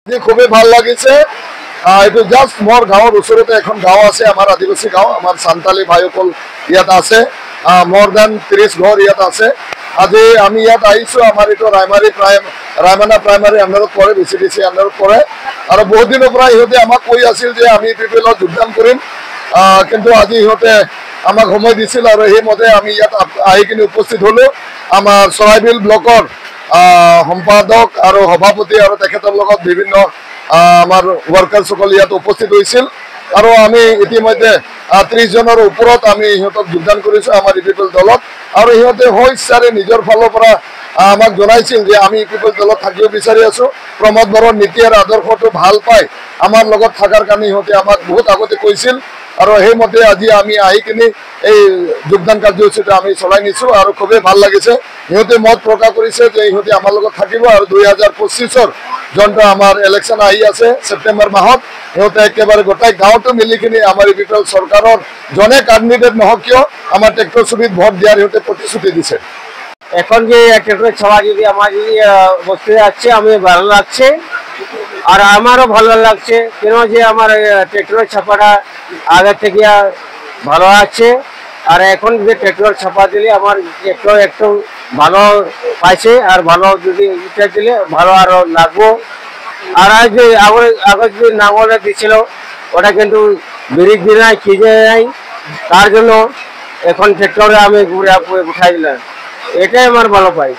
খুবই ভাল লাগিছে। এইটো জাষ্ট মোৰ গাঁৱৰ ওচৰতে এখন গাঁও আছে, আমাৰ আদিবাসী গাঁও, আমাৰ সান্তালী ভাইসকল ইয়াত আছে। মোৰ দেন 30 ঘৰ ইয়াত আছে। আজি আমি ইয়াত আহিছোঁ। আমাৰ এইটো ৰায়মানা প্ৰাইমাৰী আণ্ডাৰত পৰে, BCDC আণ্ডাৰত পৰে। আৰু বহুত দিনৰ পৰা ইহঁতে আমাক কৈ আছিল যে আমি PPL যোগদান কৰিম, কিন্তু আজি ইহঁতে আমাক সময় দিছিল আৰু সেইমতে আমি ইয়াত আহি কিনে উপস্থিত হ'লোঁ। আমাৰ চৰাইবিল ব্লকৰ সম্পাদক আৰু সভাপতি আৰু তেখেতৰ লগত বিভিন্ন আমাৰ ওয়াৰ্কাৰসকল ইয়াত উপস্থিত হৈছিল আৰু আমি ইতিমধ্যে 30 জনৰ ওপৰত আমি ইহঁতক যোগদান কৰিছোঁ আমাৰ PPL দলত। আৰু ইহঁতে ইচ্ছাৰে নিজৰ ফালৰ পৰা আমাক জনাইছিল যে আমি PPL দলত থাকিব বিচাৰি আছোঁ। প্ৰমোদ বড়োৰ নীতি আৰু আদৰ্শটো ভাল পাই আমাৰ লগত থকাৰ কাৰণে ইহঁতে আমাক বহুত আগতে কৈছিল আৰু সেইমতে আজি আমি আহি কিনে এই যোগদান কাৰ্যসূচীটো আমি চলাই নিছোঁ আৰু খুবেই ভাল লাগিছে। ইহঁতে মত প্ৰকাশ কৰিছে যে ইহঁতে আমাৰ লগত থাকিব আৰু 2025-ৰ যোনটো আমাৰ ইলেকশ্যন আহি আছে সেপ্টেম্বৰ মাহত, ইহঁতে একেবাৰে গোটাই গাঁৱটো মিলি কিনে আমাৰ PPL চৰকাৰৰ জনে কেন্ডিডেট নহওক কিয় আমাৰ ট্ৰেক্টৰ ছবিত ভোট দিয়াৰ ইহঁতে প্ৰতিশ্ৰুতি দিছে। এখন যে ট্রেক্টর ছাপা যদি আমার যদি বসতে যাচ্ছে আমি ভালো লাগছে আর আমারও ভালো লাগছে, কেন যে আমার ট্রেক্টরের ছাপাটা আগের থেকে ভালো আছে। আর এখন যে ট্রেক্টর ছাপা দিলে আমার ট্রেক্টর একটু ভালো পাইছে আর ভালো যদি এটা দিলে ভালো আরো লাগবো। আর আজ যে আগে যে নাঙলে দিছিল ওটা কিন্তু ব্রেক দিয়ে নাই, খিজে নাই, তার জন্য এখন ট্রেক্টরে আমি ঘুরে উঠাই দিলাম, এটাই আমার ভালো পাই।